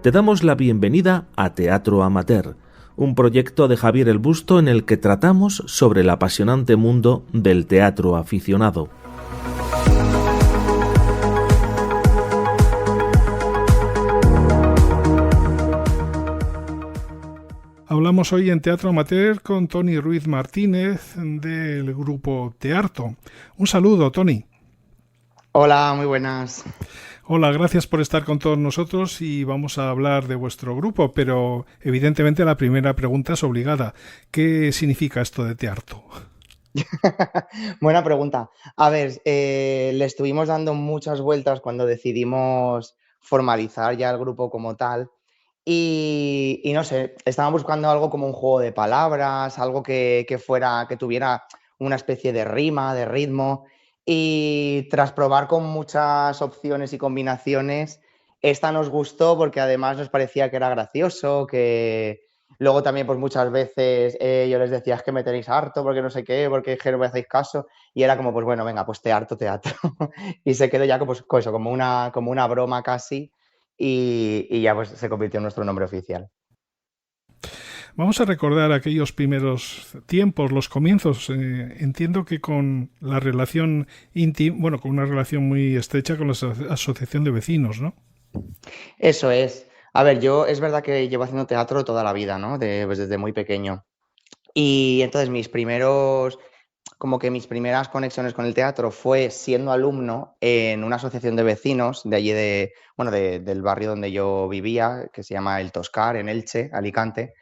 Te damos la bienvenida a Teatro Amateur, un proyecto de Javier el Busto en el que tratamos sobre el apasionante mundo del teatro aficionado. Hablamos hoy en Teatro Amateur con Toni Ruiz Martínez del grupo Tearto. Un saludo, Toni. Hola, muy buenas. Hola, gracias por estar con todos nosotros y vamos a hablar de vuestro grupo, pero evidentemente la primera pregunta es obligada. ¿Qué significa esto de Tearto? Buena pregunta. A ver, le estuvimos dando muchas vueltas cuando decidimos formalizar ya el grupo como tal y no sé, estábamos buscando algo como un juego de palabras, algo que tuviera una especie de rima, de ritmo y tras probar con muchas opciones y combinaciones, esta nos gustó porque además nos parecía que era gracioso, que luego también pues muchas veces yo les decía es que me tenéis harto porque no sé qué, porque es que no me hacéis caso y era como pues bueno, venga, pues teatro. Y se quedó ya con eso, como una broma casi y ya pues se convirtió en nuestro nombre oficial. Vamos a recordar aquellos primeros tiempos, los comienzos. Entiendo que con la relación íntima, bueno, con una relación muy estrecha con la asociación de vecinos, ¿no? Eso es. A ver, yo es verdad que llevo haciendo teatro toda la vida, ¿no? Pues desde muy pequeño. Y entonces mis primeras conexiones con el teatro fue siendo alumno en una asociación de vecinos de allí del barrio donde yo vivía, que se llama El Toscar, en Elche, Alicante.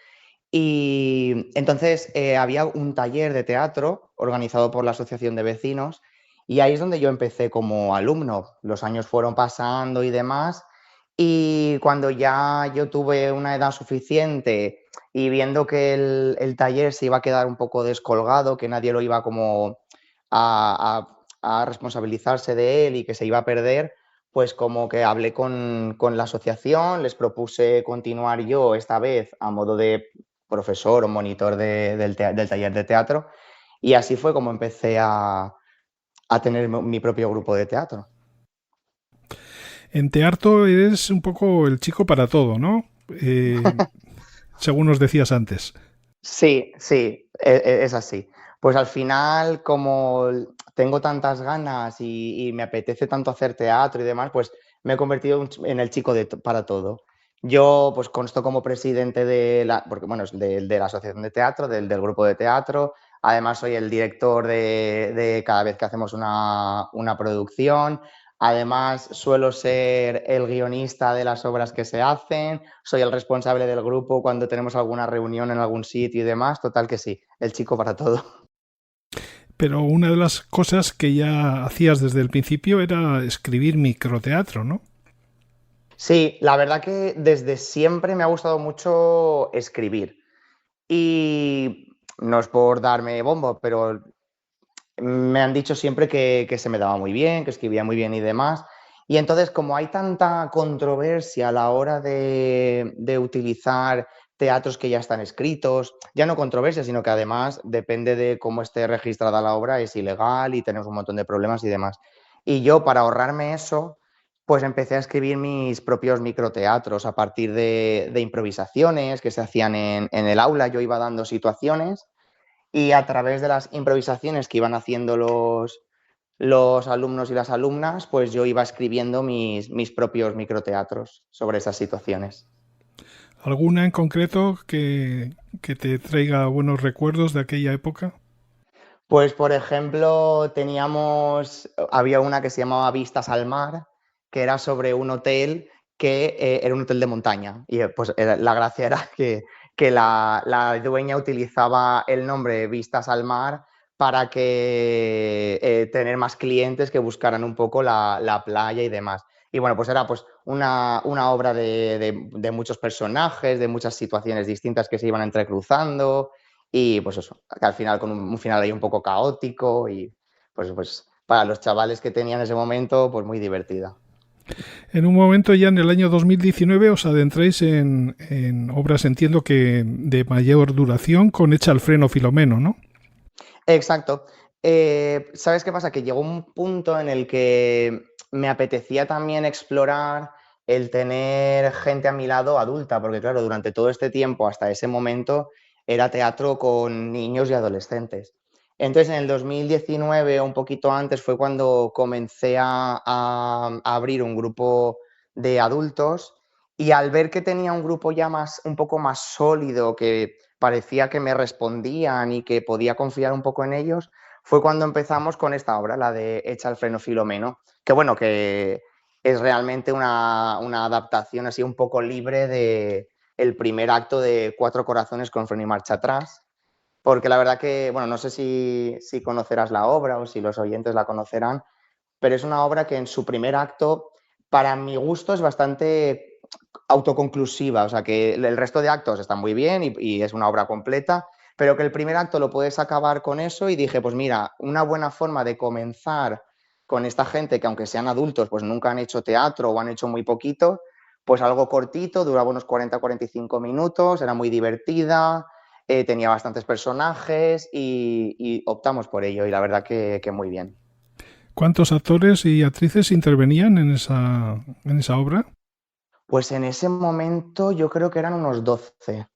Y entonces había un taller de teatro organizado por la asociación de vecinos y ahí es donde yo empecé como alumno. Los años fueron pasando y demás y cuando ya yo tuve una edad suficiente y viendo que el taller se iba a quedar un poco descolgado, que nadie lo iba como a responsabilizarse de él y que se iba a perder, pues como que hablé con la asociación, les propuse continuar yo esta vez a modo de profesor o monitor del taller de teatro y así fue como empecé a tener mi propio grupo de teatro. En Tearto eres un poco el chico para todo, ¿no? Según nos decías antes. Sí, sí, es así. Pues al final, como tengo tantas ganas y me apetece tanto hacer teatro y demás, pues me he convertido en el chico para todo. Yo pues consto como presidente porque bueno, de la asociación de teatro, del grupo de teatro. Además soy el director de cada vez que hacemos una producción. Además suelo ser el guionista de las obras que se hacen. Soy el responsable del grupo cuando tenemos alguna reunión en algún sitio y demás. Total que sí, el chico para todo. Pero una de las cosas que ya hacías desde el principio era escribir microteatro, ¿no? Sí, la verdad que desde siempre me ha gustado mucho escribir. Y no es por darme bombo, pero me han dicho siempre que se me daba muy bien, que escribía muy bien y demás. Y entonces, como hay tanta controversia a la hora de utilizar teatros que ya están escritos, ya no controversia, sino que además depende de cómo esté registrada la obra, es ilegal y tenemos un montón de problemas y demás. Y yo, para ahorrarme eso, pues empecé a escribir mis propios microteatros a partir de improvisaciones que se hacían en el aula. Yo iba dando situaciones y a través de las improvisaciones que iban haciendo los alumnos y las alumnas, pues yo iba escribiendo mis propios microteatros sobre esas situaciones. ¿Alguna en concreto que te traiga buenos recuerdos de aquella época? Pues, por ejemplo, había una que se llamaba Vistas al Mar, que era sobre un hotel que era un hotel de montaña. Y pues la gracia era que la dueña utilizaba el nombre Vistas al Mar para que tener más clientes que buscaran un poco la playa y demás. Y bueno, pues era pues una obra de muchos personajes, de muchas situaciones distintas que se iban entrecruzando. Y pues eso, que al final con un final ahí un poco caótico y pues para los chavales que tenían ese momento, pues muy divertida. En un momento ya en el año 2019 os adentráis en obras, entiendo que de mayor duración, con Echa al freno Filomeno, ¿no? Exacto. ¿Sabes qué pasa? Que llegó un punto en el que me apetecía también explorar el tener gente a mi lado adulta, porque claro, durante todo este tiempo, hasta ese momento, era teatro con niños y adolescentes. Entonces, en el 2019, un poquito antes, fue cuando comencé a abrir un grupo de adultos y al ver que tenía un grupo ya un poco más sólido, que parecía que me respondían y que podía confiar un poco en ellos, fue cuando empezamos con esta obra, la de Echa el freno Filomeno, que bueno, que es realmente una adaptación así un poco libre de el primer acto de Cuatro corazones con freno y marcha atrás, porque la verdad que, bueno, no sé si conocerás la obra o si los oyentes la conocerán, pero es una obra que en su primer acto, para mi gusto, es bastante autoconclusiva, o sea que el resto de actos están muy bien y es una obra completa, pero que el primer acto lo puedes acabar con eso y dije, pues mira, una buena forma de comenzar con esta gente que aunque sean adultos, pues nunca han hecho teatro o han hecho muy poquito, pues algo cortito, duraba unos 40-45 minutos, era muy divertida, tenía bastantes personajes y optamos por ello y la verdad que muy bien. ¿Cuántos actores y actrices intervenían en esa obra? Pues en ese momento yo creo que eran unos 12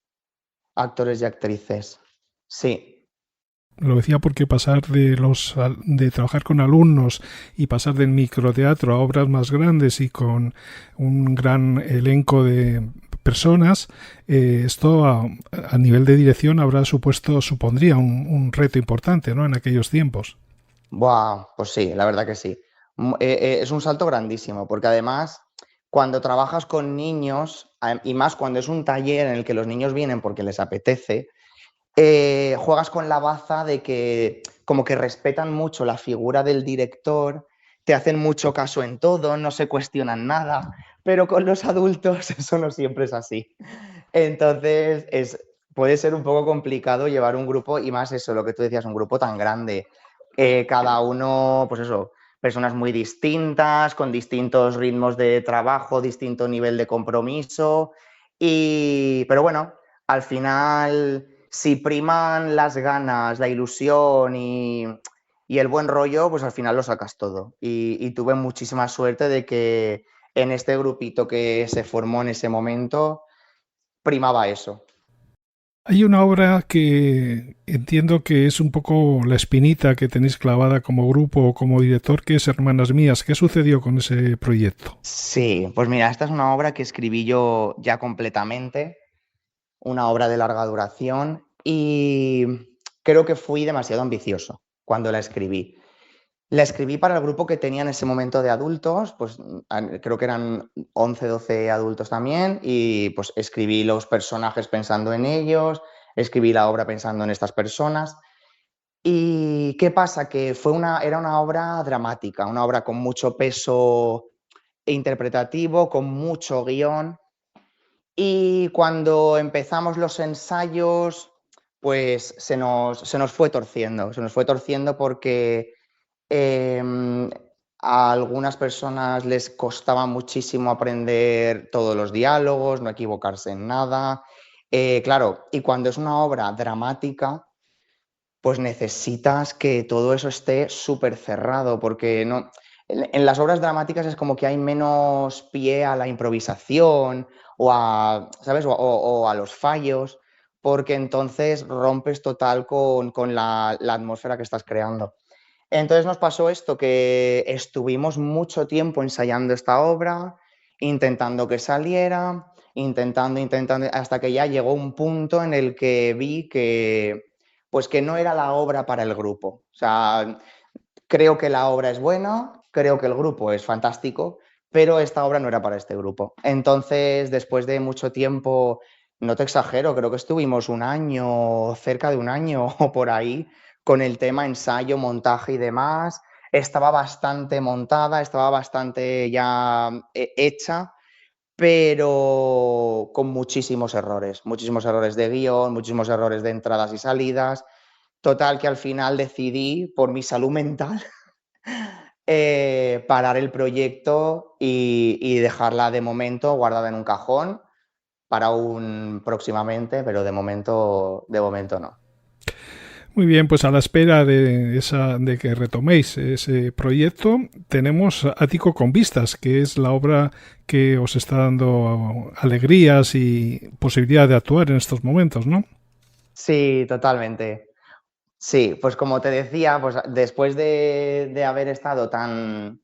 actores y actrices. Sí, Lo decía porque pasar de trabajar con alumnos y pasar del microteatro a obras más grandes y con un gran elenco de personas, esto a nivel de dirección supondría un reto importante, ¿no? En aquellos tiempos. buah, pues sí, la verdad que sí. Es un salto grandísimo, porque además, cuando trabajas con niños, y más cuando es un taller en el que los niños vienen porque les apetece, juegas con la baza de que como que respetan mucho la figura del director, te hacen mucho caso en todo, no se cuestionan nada, pero con los adultos eso no siempre es así. Entonces puede ser un poco complicado llevar un grupo y más eso, lo que tú decías, un grupo tan grande. Cada uno, pues eso, personas muy distintas, con distintos ritmos de trabajo, distinto nivel de compromiso. Pero bueno, al final, si priman las ganas, la ilusión y el buen rollo, pues al final lo sacas todo. Y tuve muchísima suerte de que en este grupito que se formó en ese momento, primaba eso. Hay una obra que entiendo que es un poco la espinita que tenéis clavada como grupo o como director, que es Hermanas Mías. ¿Qué sucedió con ese proyecto? Sí, pues mira, esta es una obra que escribí yo ya completamente, una obra de larga duración y creo que fui demasiado ambicioso cuando la escribí. La escribí para el grupo que tenía en ese momento de adultos, pues creo que eran 11, 12 adultos también, y pues escribí los personajes pensando en ellos, escribí la obra pensando en estas personas. ¿Y qué pasa? Que era una obra dramática, una obra con mucho peso interpretativo, con mucho guión. Y cuando empezamos los ensayos, pues se nos fue torciendo. Se nos fue torciendo porque eh, a algunas personas les costaba muchísimo aprender todos los diálogos, no equivocarse en nada. Claro, y cuando es una obra dramática, pues necesitas que todo eso esté súper cerrado, porque no, en las obras dramáticas es como que hay menos pie a la improvisación o a, ¿sabes? O a los fallos, porque entonces rompes total con la atmósfera que estás creando. Entonces nos pasó esto, que estuvimos mucho tiempo ensayando esta obra, intentando que saliera, intentando, hasta que ya llegó un punto en el que vi pues que no era la obra para el grupo. O sea, creo que la obra es buena, creo que el grupo es fantástico, pero esta obra no era para este grupo. Entonces, después de mucho tiempo, no te exagero, creo que estuvimos un año, cerca de un año o por ahí, con el tema ensayo, montaje y demás. Estaba bastante montada, estaba bastante ya hecha, pero con muchísimos errores de guión, muchísimos errores de entradas y salidas. Total, que al final decidí, por mi salud mental, parar el proyecto y dejarla de momento guardada en un cajón para un próximamente, pero de momento no. Muy bien, pues a la espera de que retoméis ese proyecto, tenemos Ático con Vistas, que es la obra que os está dando alegrías y posibilidad de actuar en estos momentos, ¿no? Sí, totalmente. Sí, pues como te decía, pues después de haber estado tan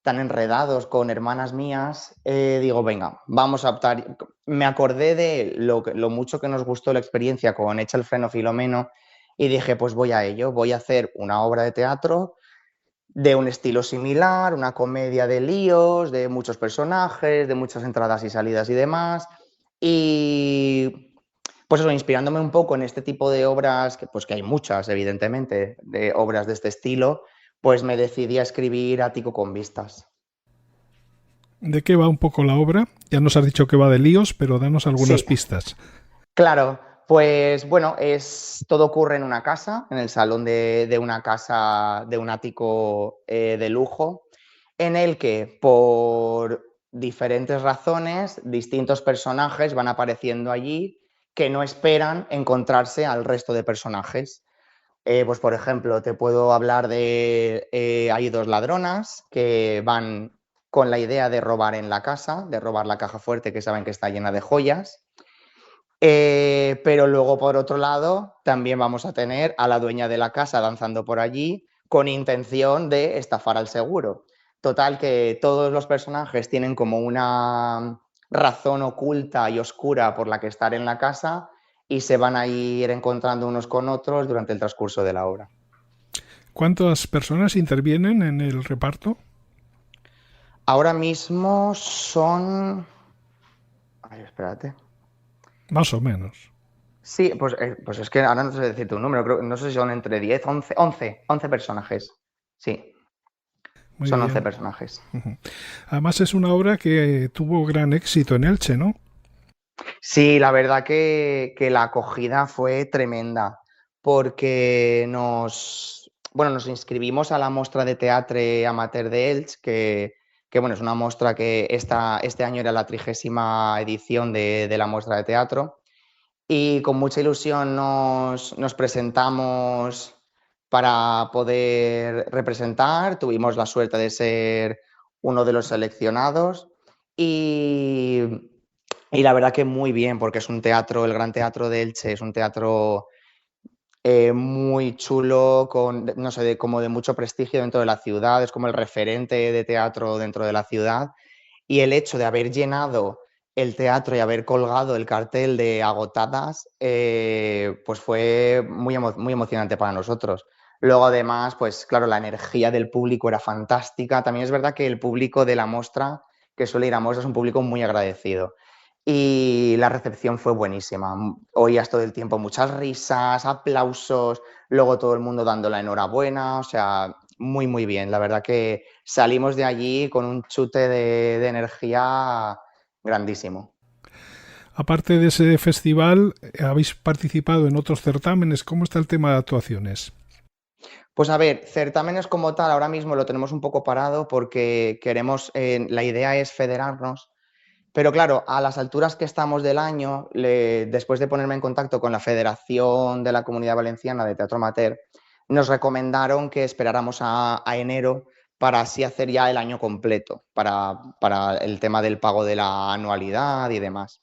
enredados con hermanas mías, digo, venga, vamos a optar. Me acordé de lo mucho que nos gustó la experiencia con Echa el freno Filomeno y dije, pues voy a ello, voy a hacer una obra de teatro de un estilo similar, una comedia de líos, de muchos personajes, de muchas entradas y salidas y demás. Y pues eso, inspirándome un poco en este tipo de obras, que, pues que hay muchas, evidentemente, de obras de este estilo, pues me decidí a escribir Ático con Vistas. ¿De qué va un poco la obra? Ya nos has dicho que va de líos, pero danos algunas Sí, pistas. claro, pues bueno, todo ocurre en una casa, en el salón de una casa, de un ático de lujo, en el que por diferentes razones distintos personajes van apareciendo allí que no esperan encontrarse al resto de personajes. Pues por ejemplo, te puedo hablar de, hay dos ladronas que van con la idea de robar en la casa, de robar la caja fuerte que saben que está llena de joyas. Pero luego, por otro lado, también vamos a tener a la dueña de la casa danzando por allí con intención de estafar al seguro. Total, que todos los personajes tienen como una razón oculta y oscura por la que estar en la casa y se van a ir encontrando unos con otros durante el transcurso de la obra. ¿Cuántas personas intervienen en el reparto? Ahora mismo son... Ay, espérate. Más o menos. Sí, pues es que ahora no sé decirte un número, no sé si son entre 10, 11 personajes. Sí, Muy son 11 bien. personajes. Ujú. Además es una obra que tuvo gran éxito en Elche, ¿no? Sí, la verdad que la acogida fue tremenda, porque bueno, nos inscribimos a la Mostra de Teatre Amateur de Elche, que bueno, es una mostra que este año era la 30ª edición de la muestra de teatro. Y con mucha ilusión nos presentamos para poder representar. Tuvimos la suerte de ser uno de los seleccionados y, y la verdad que muy bien, porque es un teatro, el Gran Teatro de Elche, es un teatro muy chulo, no sé, como de mucho prestigio dentro de la ciudad, es como el referente de teatro dentro de la ciudad. Y el hecho de haber llenado el teatro y haber colgado el cartel de agotadas, pues fue muy emocionante para nosotros. Luego, además, pues claro, la energía del público era fantástica. También es verdad que el público de la muestra, que suele ir a muestras, es un público muy agradecido. Y la recepción fue buenísima. Oías todo el tiempo muchas risas, aplausos, luego todo el mundo dando la enhorabuena, o sea, muy bien. La verdad que salimos de allí con un chute de energía grandísimo. Aparte de ese festival, ¿habéis participado en otros certámenes? ¿Cómo está el tema de actuaciones? Pues a ver, certámenes como tal, ahora mismo lo tenemos un poco parado porque queremos, la idea es federarnos. Pero claro, a las alturas que estamos del año, después de ponerme en contacto con la Federación de la Comunidad Valenciana de Teatro Amateur, nos recomendaron que esperáramos a enero para así hacer ya el año completo, para el tema del pago de la anualidad y demás.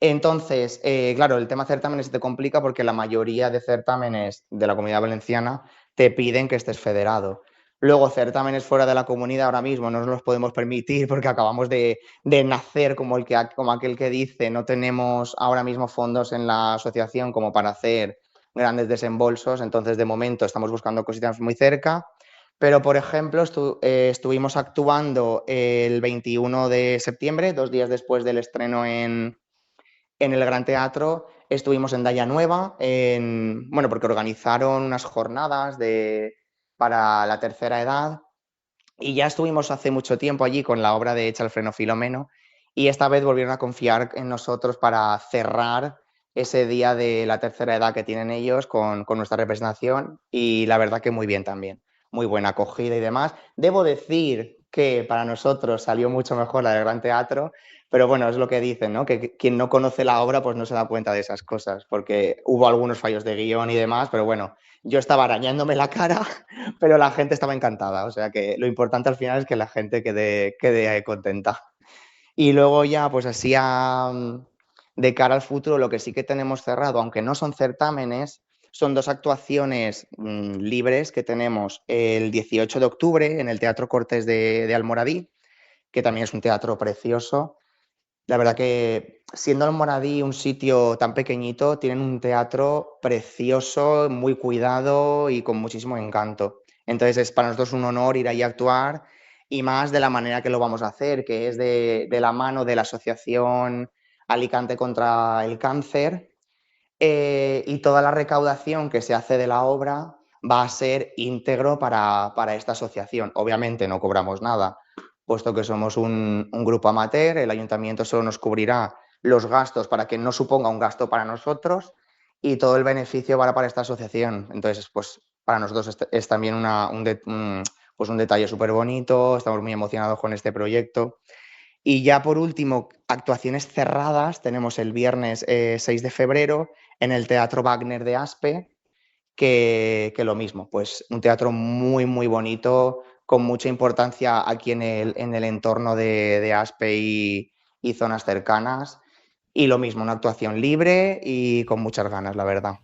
Entonces, claro, el tema certámenes se te complica porque la mayoría de certámenes de la Comunidad Valenciana te piden que estés federado. Luego, certámenes fuera de la comunidad ahora mismo no nos los podemos permitir porque acabamos de nacer como aquel que dice, no tenemos ahora mismo fondos en la asociación como para hacer grandes desembolsos, entonces de momento estamos buscando cositas muy cerca, pero por ejemplo estuvimos actuando el 21 de septiembre, 2 días después del estreno en el Gran Teatro. Estuvimos en Daya Nueva, bueno, porque organizaron unas jornadas para la tercera edad y ya estuvimos hace mucho tiempo allí con la obra de Echa el freno Filomeno y esta vez volvieron a confiar en nosotros para cerrar ese día de la tercera edad que tienen ellos con nuestra representación y la verdad que muy bien también, muy buena acogida y demás. Debo decir que para nosotros salió mucho mejor la del Gran Teatro, pero bueno, es lo que dicen, ¿no? Que quien no conoce la obra pues no se da cuenta de esas cosas, porque hubo algunos fallos de guión y demás, pero bueno, yo estaba arañándome la cara, pero la gente estaba encantada, o sea que lo importante al final es que la gente quede contenta. Y luego ya, pues así de cara al futuro, lo que sí que tenemos cerrado, aunque no son certámenes, son 2 actuaciones libres que tenemos el 18 de octubre en el Teatro Cortés de Almoradí, que también es un teatro precioso. La verdad que siendo Almoradí un sitio tan pequeñito, tienen un teatro precioso, muy cuidado y con muchísimo encanto. Entonces es para nosotros un honor ir ahí a actuar y más de la manera que lo vamos a hacer, que es de la mano de la Asociación Alicante contra el Cáncer, y toda la recaudación que se hace de la obra va a ser íntegro para esta asociación. Obviamente no cobramos nada, puesto que somos un grupo amateur, el ayuntamiento solo nos cubrirá los gastos para que no suponga un gasto para nosotros y todo el beneficio va para esta asociación. Entonces, pues para nosotros es también pues un detalle súper bonito, estamos muy emocionados con este proyecto. Y ya por último, actuaciones cerradas, tenemos el viernes 6 de febrero en el Teatro Wagner de Aspe, que lo mismo, pues un teatro muy, muy bonito, con mucha importancia aquí en el entorno de Aspe y zonas cercanas. Y lo mismo, una actuación libre y con muchas ganas, la verdad.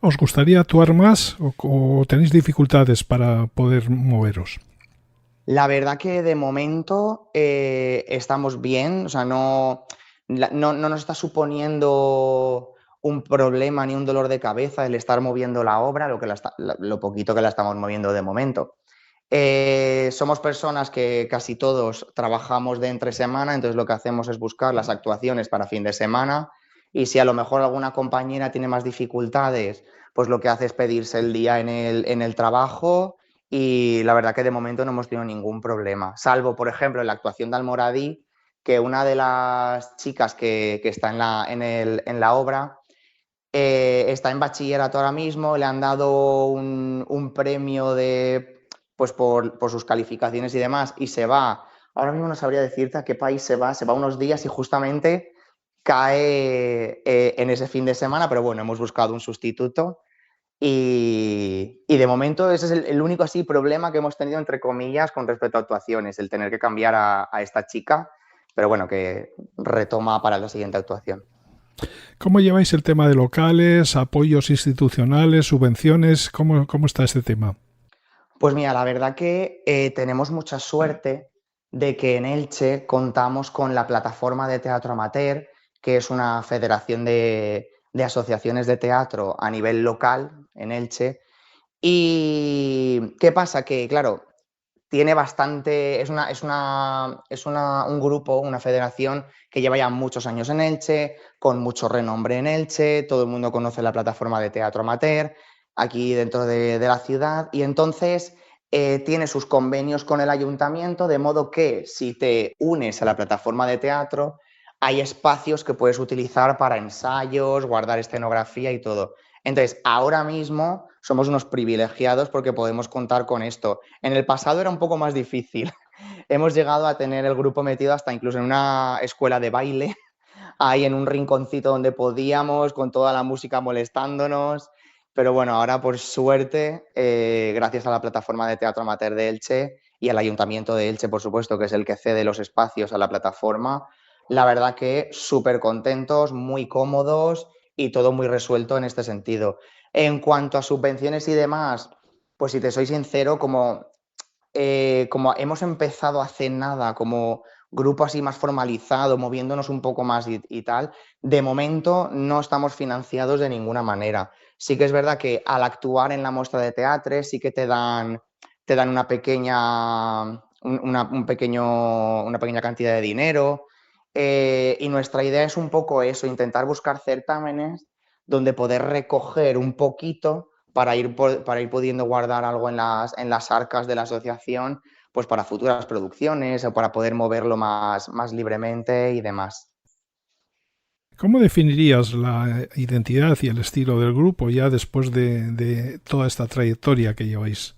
¿Os gustaría actuar más o tenéis dificultades para poder moveros? La verdad que de momento estamos bien, o sea, no nos está suponiendo un problema ni un dolor de cabeza el estar moviendo la obra, lo poquito que la estamos moviendo de momento. Somos personas que casi todos trabajamos de entre semana, entonces lo que hacemos es buscar las actuaciones para fin de semana y si a lo mejor alguna compañera tiene más dificultades, pues lo que hace es pedirse el día en el trabajo y la verdad que de momento no hemos tenido ningún problema, salvo por ejemplo en la actuación de Almoradí, que una de las chicas que está en la obra está en bachillerato ahora mismo, le han dado un premio pues por sus calificaciones y demás, y se va. Ahora mismo no sabría decirte a qué país se va unos días y justamente cae en ese fin de semana, pero bueno, hemos buscado un sustituto y de momento ese es el único así problema que hemos tenido, entre comillas, con respecto a actuaciones, el tener que cambiar a esta chica, pero bueno, que retoma para la siguiente actuación. ¿Cómo lleváis el tema de locales, apoyos institucionales, subvenciones? ¿Cómo está este tema? Pues mira, la verdad que tenemos mucha suerte de que en Elche contamos con la plataforma de teatro amateur, que es una federación de asociaciones de teatro a nivel local en Elche. ¿Y qué pasa? Que, claro, tiene bastante, un grupo, una federación que lleva ya muchos años en Elche, con mucho renombre en Elche, todo el mundo conoce la plataforma de teatro amateur aquí dentro de la ciudad y entonces tiene sus convenios con el ayuntamiento, de modo que si te unes a la plataforma de teatro, hay espacios que puedes utilizar para ensayos, guardar escenografía y todo. Entonces, ahora mismo somos unos privilegiados porque podemos contar con esto. En el pasado era un poco más difícil. Hemos llegado a tener el grupo metido hasta incluso en una escuela de baile, ahí en un rinconcito donde podíamos, con toda la música molestándonos. Pero bueno, ahora por suerte, gracias a la plataforma de teatro amateur de Elche y al Ayuntamiento de Elche, por supuesto, que es el que cede los espacios a la plataforma, la verdad que súper contentos, muy cómodos y todo muy resuelto en este sentido. En cuanto a subvenciones y demás, pues si te soy sincero, como hemos empezado hace nada, como grupo así más formalizado, moviéndonos un poco más y tal, de momento no estamos financiados de ninguna manera. Sí que es verdad que al actuar en la muestra de teatro sí que te dan una pequeña cantidad de dinero y nuestra idea es un poco eso, intentar buscar certámenes donde poder recoger un poquito para ir pudiendo guardar algo en las arcas de la asociación, pues para futuras producciones o para poder moverlo más libremente y demás. ¿Cómo definirías la identidad y el estilo del grupo ya después de toda esta trayectoria que lleváis?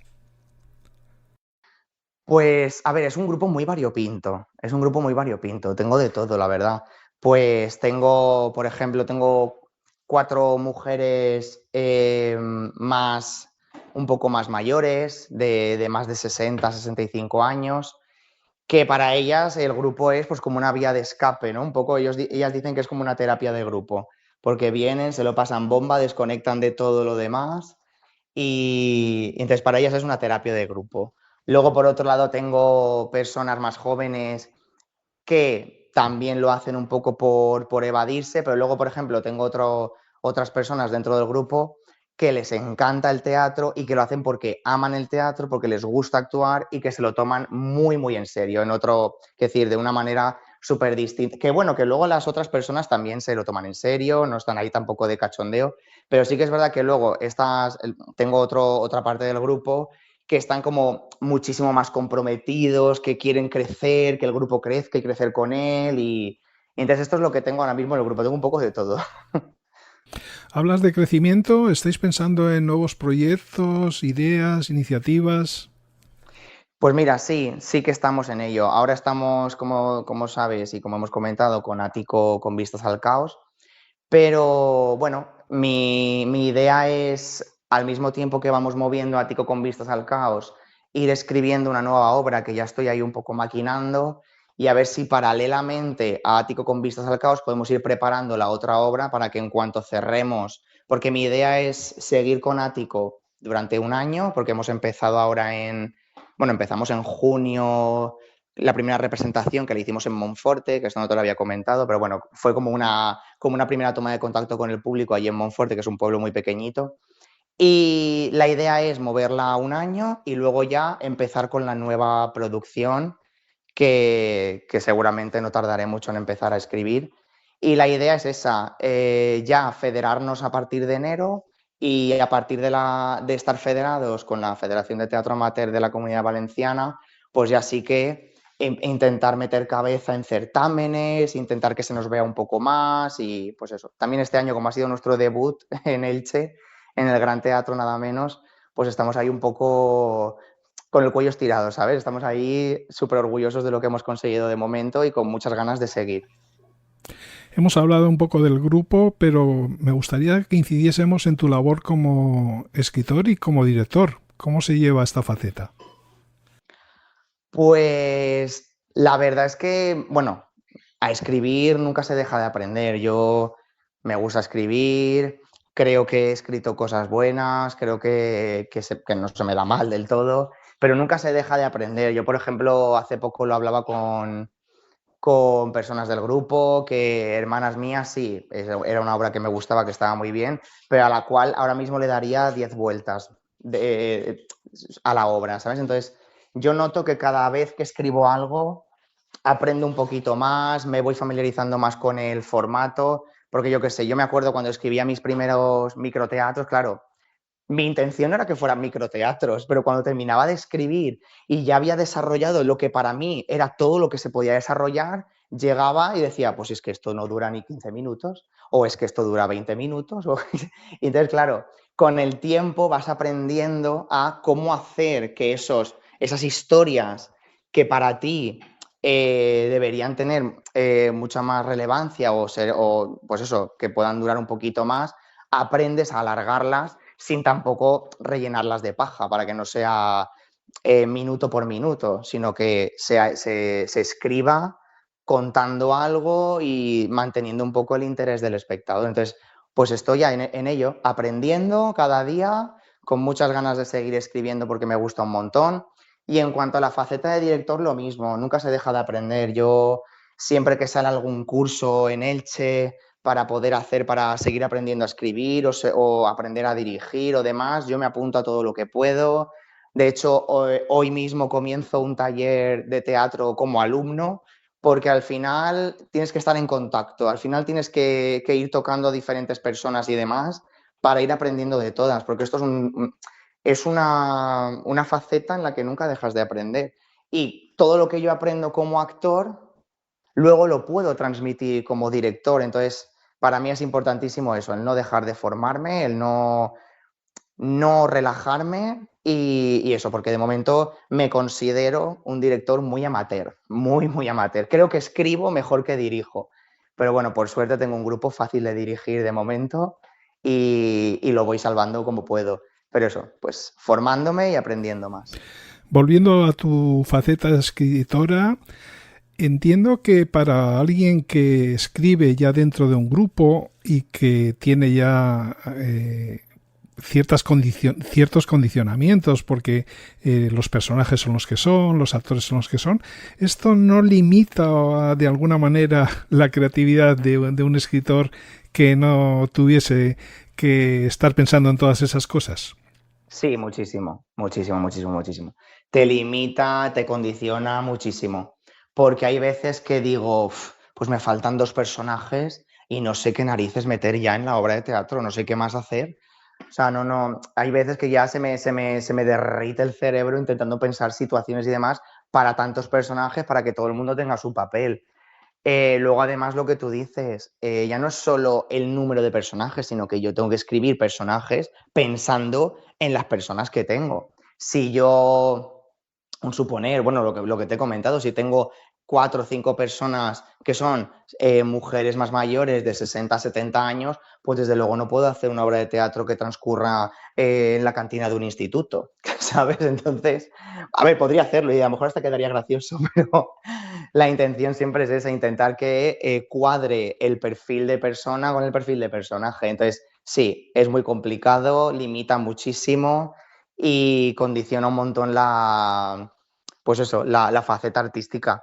Pues, a ver, es un grupo muy variopinto, es un grupo muy variopinto, tengo de todo, la verdad. Pues tengo, por ejemplo, tengo 4 mujeres más, un poco más mayores, de más de 60, 65 años, que para ellas el grupo es pues como una vía de escape, ¿no? Un poco ellas dicen que es como una terapia de grupo, porque vienen, se lo pasan bomba, desconectan de todo lo demás y entonces para ellas es una terapia de grupo. Luego, por otro lado, tengo personas más jóvenes que también lo hacen un poco por evadirse, pero luego, por ejemplo, tengo otras personas dentro del grupo que les encanta el teatro y que lo hacen porque aman el teatro, porque les gusta actuar y que se lo toman muy, muy en serio, en otro, es decir, de una manera súper distinta. Que bueno, que luego las otras personas también se lo toman en serio, no están ahí tampoco de cachondeo, pero sí que es verdad que luego tengo otra parte del grupo que están como muchísimo más comprometidos, que quieren crecer, que el grupo crezca y crecer con él. Y entonces esto es lo que tengo ahora mismo en el grupo, tengo un poco de todo. Hablas de crecimiento, ¿estáis pensando en nuevos proyectos, ideas, iniciativas? Pues mira, sí que estamos en ello. Ahora estamos, como sabes y como hemos comentado, con Ático con vistas al caos, pero bueno, mi idea es, al mismo tiempo que vamos moviendo Ático con vistas al caos, ir escribiendo una nueva obra que ya estoy ahí un poco maquinando y a ver si paralelamente a Ático con vistas al caos podemos ir preparando la otra obra para que en cuanto cerremos, porque mi idea es seguir con Ático durante un año, porque hemos empezado ahora empezamos en junio la primera representación que le hicimos en Monforte, que esto no te lo había comentado, pero bueno, fue como una primera toma de contacto con el público allí en Monforte, que es un pueblo muy pequeñito. Y la idea es moverla un año y luego ya empezar con la nueva producción, que seguramente no tardaré mucho en empezar a escribir. Y la idea es esa, ya federarnos a partir de enero y a partir de estar federados con la Federación de Teatro Amateur de la Comunidad Valenciana, pues ya sí que intentar meter cabeza en certámenes, intentar que se nos vea un poco más y pues eso. También este año, como ha sido nuestro debut en Elche, en el Gran Teatro nada menos, pues estamos ahí un poco con el cuello estirado, ¿sabes? Estamos ahí súper orgullosos de lo que hemos conseguido de momento y con muchas ganas de seguir. Hemos hablado un poco del grupo, pero me gustaría que incidiésemos en tu labor como escritor y como director. ¿Cómo se lleva esta faceta? Pues la verdad es que, bueno, a escribir nunca se deja de aprender. Yo me gusta escribir, creo que he escrito cosas buenas, creo que no se me da mal del todo, pero nunca se deja de aprender. Yo, por ejemplo, hace poco lo hablaba con personas del grupo, que hermanas mías, sí, era una obra que me gustaba, que estaba muy bien, pero a la cual ahora mismo le daría 10 vueltas a la obra, ¿sabes? Entonces, yo noto que cada vez que escribo algo, aprendo un poquito más, me voy familiarizando más con el formato, porque yo qué sé, yo me acuerdo cuando escribía mis primeros microteatros, claro, mi intención no era que fueran microteatros, pero cuando terminaba de escribir y ya había desarrollado lo que para mí era todo lo que se podía desarrollar, llegaba y decía, pues es que esto no dura ni 15 minutos, o es que esto dura 20 minutos. Y entonces, claro, con el tiempo vas aprendiendo a cómo hacer que esas historias que para ti deberían tener mucha más relevancia o, pues eso, que puedan durar un poquito más, aprendes a alargarlas sin tampoco rellenarlas de paja, para que no sea minuto por minuto, sino que se escriba contando algo y manteniendo un poco el interés del espectador. Entonces, pues estoy ya en ello, aprendiendo cada día, con muchas ganas de seguir escribiendo porque me gusta un montón. Y en cuanto a la faceta de director, lo mismo, nunca se deja de aprender. Yo, siempre que sale algún curso en Elche para seguir aprendiendo a escribir o aprender a dirigir o demás, yo me apunto a todo lo que puedo. De hecho, hoy mismo comienzo un taller de teatro como alumno, porque al final tienes que estar en contacto, al final tienes que ir tocando a diferentes personas y demás para ir aprendiendo de todas, porque esto es una faceta en la que nunca dejas de aprender. Y todo lo que yo aprendo como actor, luego lo puedo transmitir como director. Entonces, para mí es importantísimo eso, el no dejar de formarme, el no relajarme Y eso, porque de momento me considero un director muy amateur, muy, muy amateur. Creo que escribo mejor que dirijo. Pero bueno, por suerte tengo un grupo fácil de dirigir de momento y lo voy salvando como puedo. Pero eso, pues formándome y aprendiendo más. Volviendo a tu faceta de escritora, entiendo que para alguien que escribe ya dentro de un grupo y que tiene ya ciertos condicionamientos, porque los personajes son los que son, los actores son los que son, ¿esto no limita de alguna manera la creatividad de un escritor que no tuviese que estar pensando en todas esas cosas? Sí, muchísimo, muchísimo, muchísimo, muchísimo. Te limita, te condiciona muchísimo. Porque hay veces que digo, "Uf, pues me faltan 2 personajes y no sé qué narices meter ya en la obra de teatro, no sé qué más hacer". O sea, no, hay veces que ya se me derrite el cerebro intentando pensar situaciones y demás para tantos personajes, para que todo el mundo tenga su papel. Luego, además, lo que tú dices, ya no es solo el número de personajes, sino que yo tengo que escribir personajes pensando en las personas que tengo. Si yo, un suponer, bueno, lo que te he comentado, si tengo 4 o 5 personas que son mujeres más mayores de 60 a 70 años, pues desde luego no puedo hacer una obra de teatro que transcurra en la cantina de un instituto, ¿sabes? Entonces, a ver, podría hacerlo y a lo mejor hasta quedaría gracioso, pero la intención siempre es esa, intentar que cuadre el perfil de persona con el perfil de personaje. Entonces, sí, es muy complicado, limita muchísimo y condiciona un montón pues eso, la faceta artística.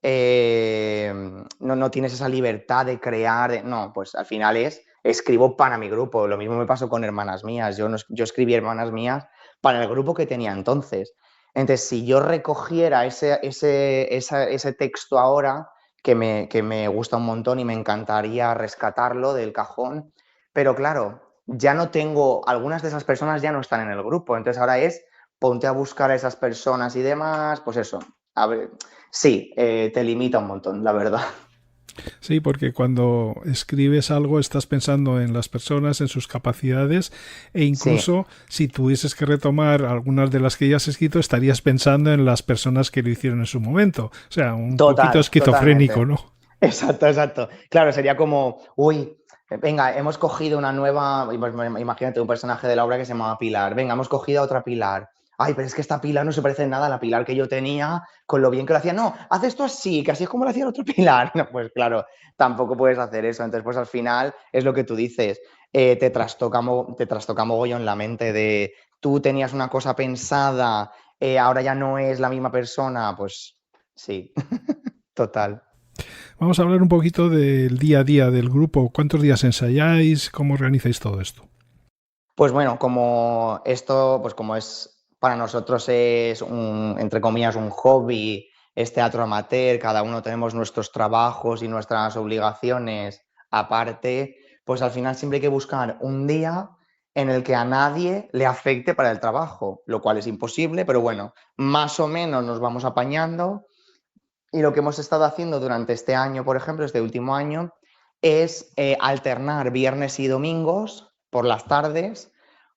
No tienes esa libertad de crear, no, pues al final escribo para mi grupo. Lo mismo me pasó con Hermanas Mías. Yo escribí Hermanas Mías para el grupo que tenía entonces. Entonces, si yo recogiera ese texto ahora, que me gusta un montón y me encantaría rescatarlo del cajón, pero claro, ya no tengo, algunas de esas personas ya no están en el grupo, entonces ahora ponte a buscar a esas personas y demás, pues eso, a ver, sí, te limita un montón, la verdad. Sí, porque cuando escribes algo estás pensando en las personas, en sus capacidades e Sí, incluso si tuvieses que retomar algunas de las que ya has escrito estarías pensando en las personas que lo hicieron en su momento. O sea, un poquito esquizofrénico, totalmente. ¿no? Exacto, exacto. Claro, sería como, uy, venga, hemos cogido una nueva, imagínate un personaje de la obra que se llamaba Pilar, venga, hemos cogido a otra Pilar. Ay, pero es que esta Pilar no se parece en nada a la Pilar que yo tenía, con lo bien que lo hacía. No, haz esto así, que así es como lo hacía el otro Pilar. No, pues claro, tampoco puedes hacer eso. Entonces, pues al final es lo que tú dices, te trastoca mogollón la mente de tú tenías una cosa pensada, ahora ya no es la misma persona, pues sí, total. Vamos a hablar un poquito del día a día del grupo. ¿Cuántos días ensayáis? ¿Cómo organizáis todo esto? Pues bueno, como esto, pues como es para nosotros es entre comillas, un hobby, es teatro amateur, cada uno tenemos nuestros trabajos y nuestras obligaciones aparte, pues al final siempre hay que buscar un día en el que a nadie le afecte para el trabajo, lo cual es imposible, pero bueno, más o menos nos vamos apañando. Y lo que hemos estado haciendo durante este año, por ejemplo, este último año, es alternar viernes y domingos por las tardes,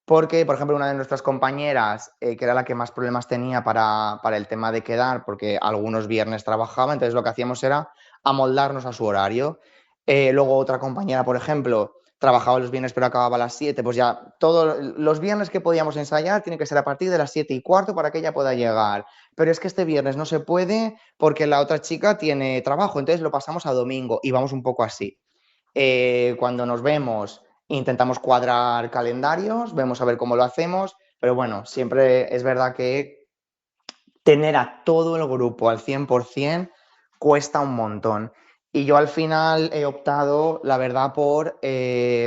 porque, por ejemplo, una de nuestras compañeras, que era la que más problemas tenía para el tema de quedar, porque algunos viernes trabajaba, entonces lo que hacíamos era amoldarnos a su horario. Luego otra compañera, por ejemplo, trabajaba los viernes pero acababa a las 7, pues ya todos los viernes que podíamos ensayar tiene que ser a partir de las 7:15 para que ella pueda llegar. Pero es que este viernes no se puede porque la otra chica tiene trabajo, entonces lo pasamos a domingo y vamos un poco así. Cuando nos vemos, intentamos cuadrar calendarios, vemos a ver cómo lo hacemos, pero bueno, siempre es verdad que tener a todo el grupo al 100% cuesta un montón. Y yo al final he optado, la verdad, por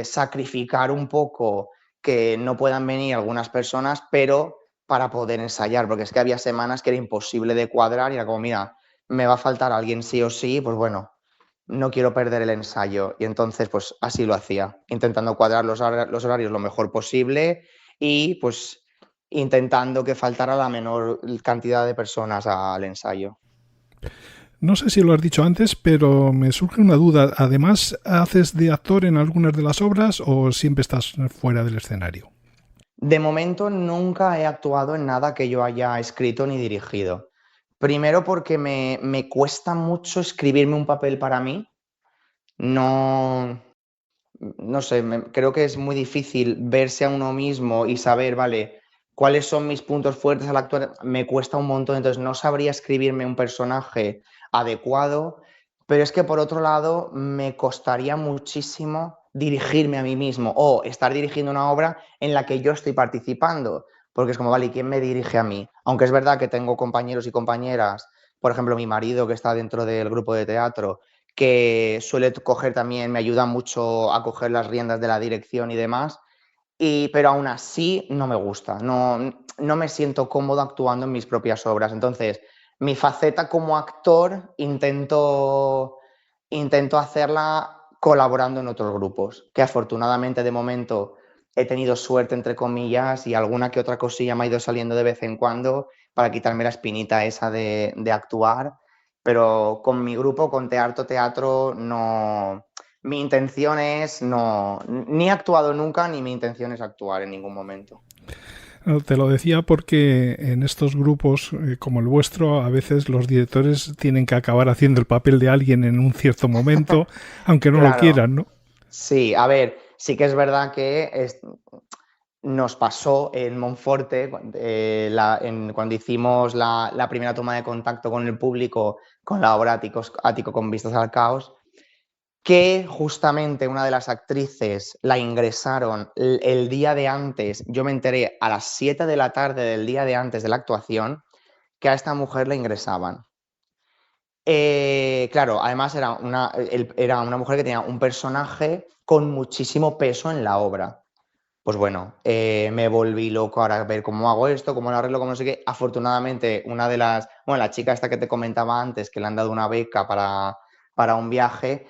sacrificar un poco que no puedan venir algunas personas, pero para poder ensayar, porque es que había semanas que era imposible de cuadrar y era como, mira, me va a faltar alguien sí o sí, pues bueno, no quiero perder el ensayo. Y entonces, pues así lo hacía, intentando cuadrar los horarios lo mejor posible y pues intentando que faltara la menor cantidad de personas al ensayo. No sé si lo has dicho antes, pero me surge una duda. ¿Además haces de actor en algunas de las obras o siempre estás fuera del escenario? De momento nunca he actuado en nada que yo haya escrito ni dirigido. Primero porque me cuesta mucho escribirme un papel para mí. No, no sé, creo que es muy difícil verse a uno mismo y saber, vale, cuáles son mis puntos fuertes al actuar. Me cuesta un montón, entonces no sabría escribirme un personaje adecuado, pero es que por otro lado me costaría muchísimo dirigirme a mí mismo o estar dirigiendo una obra en la que yo estoy participando, porque es como, vale, ¿y quién me dirige a mí? Aunque es verdad que tengo compañeros y compañeras, por ejemplo, mi marido que está dentro del grupo de teatro, que suele coger también, me ayuda mucho a coger las riendas de la dirección y demás, pero aún así no me gusta, no me siento cómodo actuando en mis propias obras. Entonces, mi faceta como actor intento hacerla colaborando en otros grupos, que afortunadamente de momento he tenido suerte, entre comillas, y alguna que otra cosilla me ha ido saliendo de vez en cuando para quitarme la espinita esa de actuar, pero con mi grupo, con Teatro, no. Mi intención es no. Ni he actuado nunca, ni mi intención es actuar en ningún momento. Te lo decía porque en estos grupos como el vuestro a veces los directores tienen que acabar haciendo el papel de alguien en un cierto momento, aunque no lo Claro. quieran, ¿no? Sí, a ver, sí que es verdad que nos pasó en Monforte, cuando hicimos la primera toma de contacto con el público con la obra Ático con vistas al caos, que justamente una de las actrices la ingresaron el día de antes. Yo me enteré a las 7 de la tarde del día de antes de la actuación que a esta mujer la ingresaban. Claro, además era una mujer que tenía un personaje con muchísimo peso en la obra. Pues bueno, me volví loco ahora a ver cómo hago esto, cómo lo arreglo, cómo no sé qué. Afortunadamente, la chica esta que te comentaba antes, que le han dado una beca para un viaje,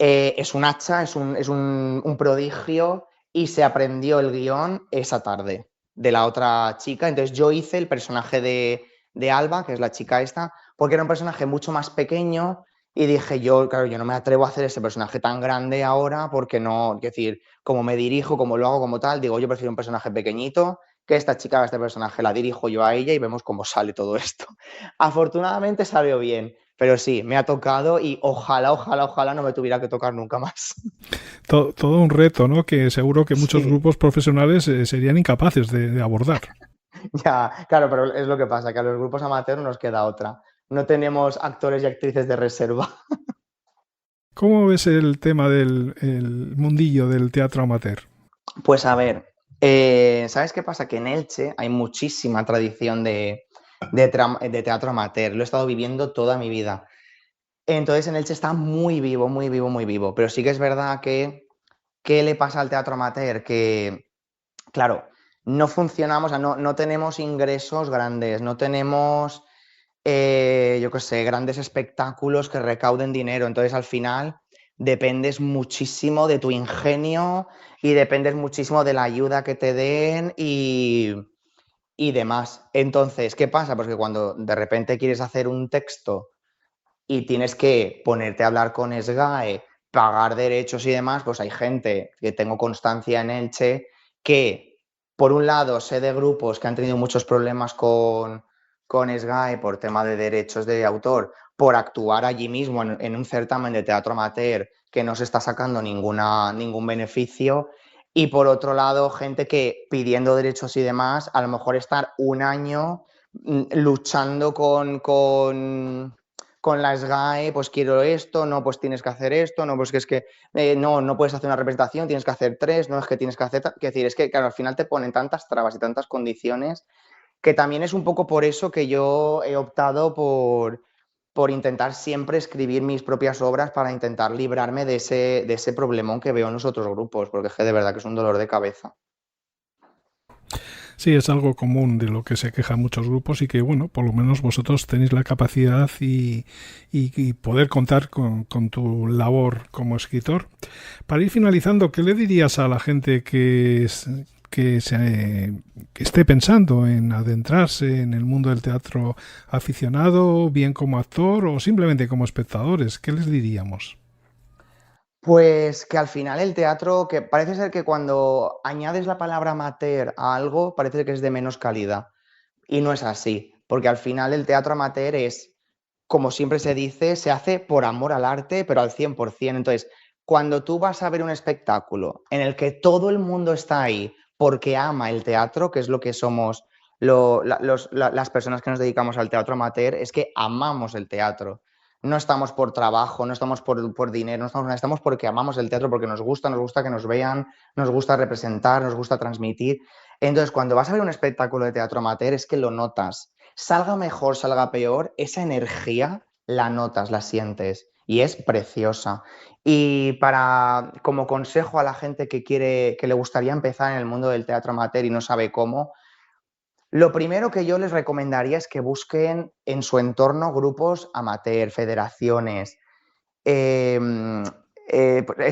es un hacha, es un prodigio y se aprendió el guión esa tarde de la otra chica. Entonces yo hice el personaje de Alba, que es la chica esta, porque era un personaje mucho más pequeño y dije claro, yo no me atrevo a hacer ese personaje tan grande ahora porque no, es decir, como me dirijo, como lo hago, como tal, digo, yo prefiero un personaje pequeñito, que esta chica haga este personaje, la dirijo yo a ella y vemos cómo sale todo esto. Afortunadamente salió bien, pero sí, me ha tocado y ojalá no me tuviera que tocar nunca más. Todo un reto, ¿no? Que seguro que muchos Sí, grupos profesionales serían incapaces de abordar. ya, claro, pero es lo que pasa, que a los grupos amateurs nos queda otra. No tenemos actores y actrices de reserva. ¿Cómo ves el tema del el mundillo del teatro amateur? Pues a ver, ¿sabes qué pasa? Que en Elche hay muchísima tradición de teatro amateur. Lo he estado viviendo toda mi vida. Entonces en Elche está muy vivo, muy vivo, muy vivo. Pero sí que es verdad que, ¿qué le pasa al teatro amateur? Que, claro, no funcionamos, o sea, no tenemos ingresos grandes, no tenemos, yo qué sé, grandes espectáculos que recauden dinero. Entonces al final dependes muchísimo de tu ingenio y dependes muchísimo de la ayuda que te den y demás. Entonces, ¿qué pasa? Pues que cuando de repente quieres hacer un texto y tienes que ponerte a hablar con SGAE, pagar derechos y demás, pues hay gente que tengo constancia en Elche que, por un lado, sé de grupos que han tenido muchos problemas con SGAE por tema de derechos de autor, por actuar allí mismo en un certamen de teatro amateur que no se está sacando ningún beneficio. Y por otro lado, gente que pidiendo derechos y demás, a lo mejor estar un año luchando con la SGAE, pues quiero esto, no, pues tienes que hacer esto, no, pues que es que no puedes hacer una representación, tienes que hacer 3, no es que tienes que hacer... Es decir, es que claro, al final te ponen tantas trabas y tantas condiciones que también es un poco por eso que yo he optado por intentar siempre escribir mis propias obras para intentar librarme de ese problemón que veo en los otros grupos, porque es que de verdad que es un dolor de cabeza. Sí, es algo común de lo que se quejan muchos grupos y que, bueno, por lo menos vosotros tenéis la capacidad y poder contar con tu labor como escritor. Para ir finalizando, ¿qué le dirías a la gente que esté pensando en adentrarse en el mundo del teatro aficionado, bien como actor o simplemente como espectadores? ¿Qué les diríamos? Pues que al final el teatro, que parece ser que cuando añades la palabra amateur a algo, parece que es de menos calidad. Y no es así, porque al final el teatro amateur es, como siempre se dice, se hace por amor al arte, pero al 100%. Entonces, cuando tú vas a ver un espectáculo en el que todo el mundo está ahí porque ama el teatro, que es lo que somos las personas que nos dedicamos al teatro amateur, es que amamos el teatro. No estamos por trabajo, no estamos por dinero, estamos porque amamos el teatro, porque nos gusta que nos vean, nos gusta representar, nos gusta transmitir. Entonces, cuando vas a ver un espectáculo de teatro amateur, es que lo notas. Salga mejor, salga peor, esa energía la notas, la sientes y es preciosa. Y como consejo a la gente que le gustaría empezar en el mundo del teatro amateur y no sabe cómo, lo primero que yo les recomendaría es que busquen en su entorno grupos amateur, federaciones,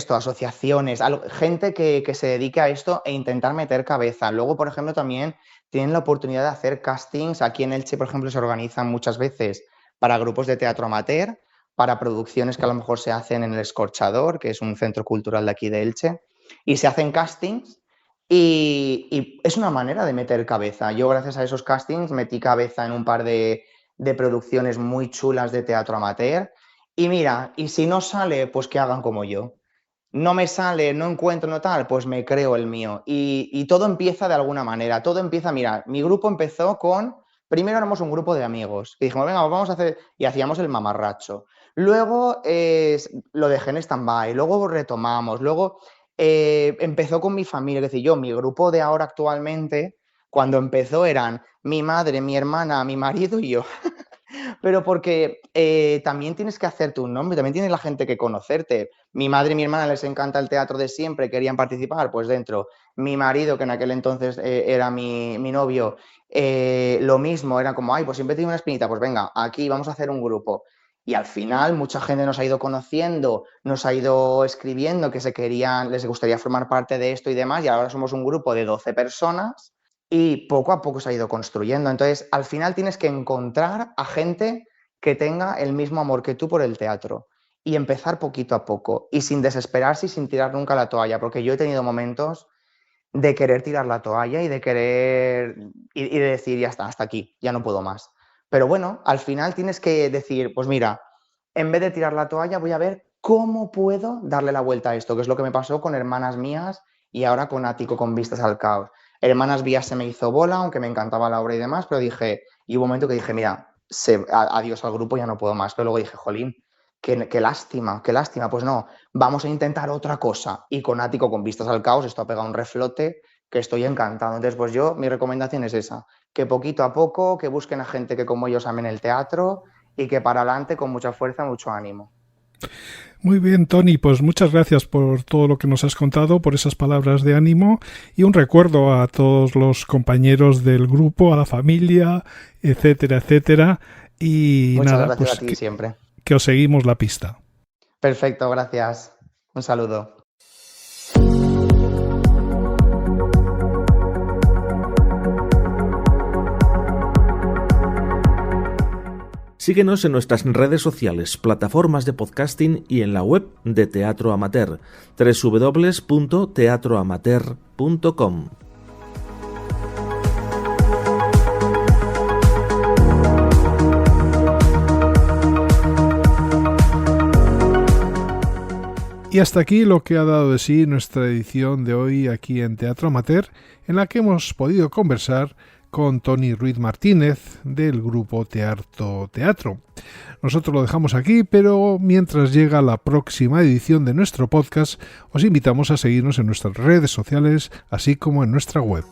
asociaciones, gente que se dedique a esto e intentar meter cabeza. Luego, por ejemplo, también tienen la oportunidad de hacer castings. Aquí en Elche, por ejemplo, se organizan muchas veces para grupos de teatro amateur, para producciones que a lo mejor se hacen en El Escorchador, que es un centro cultural de aquí de Elche, y se hacen castings y es una manera de meter cabeza. Yo, gracias a esos castings, metí cabeza en un par de producciones muy chulas de teatro amateur. Y mira, y si no sale, pues que hagan como yo. No me sale, no encuentro, no tal, pues me creo el mío. Y todo empieza de alguna manera. Todo empieza, mira, mi grupo empezó primero éramos un grupo de amigos. Y dijimos, venga, vamos a hacer, y hacíamos el mamarracho. Luego lo dejé en stand-by, luego retomamos, luego empezó con mi familia. Es decir, mi grupo de ahora actualmente, cuando empezó eran mi madre, mi hermana, mi marido y yo. Pero porque también tienes que hacerte un nombre, también tiene la gente que conocerte. Mi madre y mi hermana les encanta el teatro de siempre, querían participar, pues dentro. Mi marido, que en aquel entonces era mi novio, lo mismo, era como, ay, pues siempre tiene una espinita, pues venga, aquí vamos a hacer un grupo. Y al final mucha gente nos ha ido conociendo, nos ha ido escribiendo que les gustaría formar parte de esto y demás, y ahora somos un grupo de 12 personas. Y poco a poco se ha ido construyendo. Entonces, al final tienes que encontrar a gente que tenga el mismo amor que tú por el teatro y empezar poquito a poco y sin desesperarse y sin tirar nunca la toalla, porque yo he tenido momentos de querer tirar la toalla y de querer y de decir, ya está, hasta aquí, ya no puedo más. Pero bueno, al final tienes que decir, pues mira, en vez de tirar la toalla voy a ver cómo puedo darle la vuelta a esto, que es lo que me pasó con Hermanas Mías y ahora con Ático con Vistas al Caos. Hermanas Vías se me hizo bola, aunque me encantaba la obra y demás, pero y hubo un momento que dije, mira, adiós al grupo, ya no puedo más. Pero luego dije, jolín, qué lástima. Pues no, vamos a intentar otra cosa. Y con Ático, con Vistas al Caos, esto ha pegado un reflote que estoy encantado. Entonces, pues mi recomendación es esa, que poquito a poco, que busquen a gente que como ellos amen el teatro y que para adelante con mucha fuerza, mucho ánimo. Muy bien, Tony, pues muchas gracias por todo lo que nos has contado, por esas palabras de ánimo y un recuerdo a todos los compañeros del grupo, a la familia, etcétera, etcétera. Y muchas nada, gracias pues a ti siempre. Que os seguimos la pista. Perfecto, gracias. Un saludo. Síguenos en nuestras redes sociales, plataformas de podcasting y en la web de Teatro Amateur, www.teatroamateur.com. Y hasta aquí lo que ha dado de sí nuestra edición de hoy aquí en Teatro Amateur, en la que hemos podido conversar con Tony Ruiz Martínez del grupo Teatro. Nosotros lo dejamos aquí, pero mientras llega la próxima edición de nuestro podcast, os invitamos a seguirnos en nuestras redes sociales, así como en nuestra web.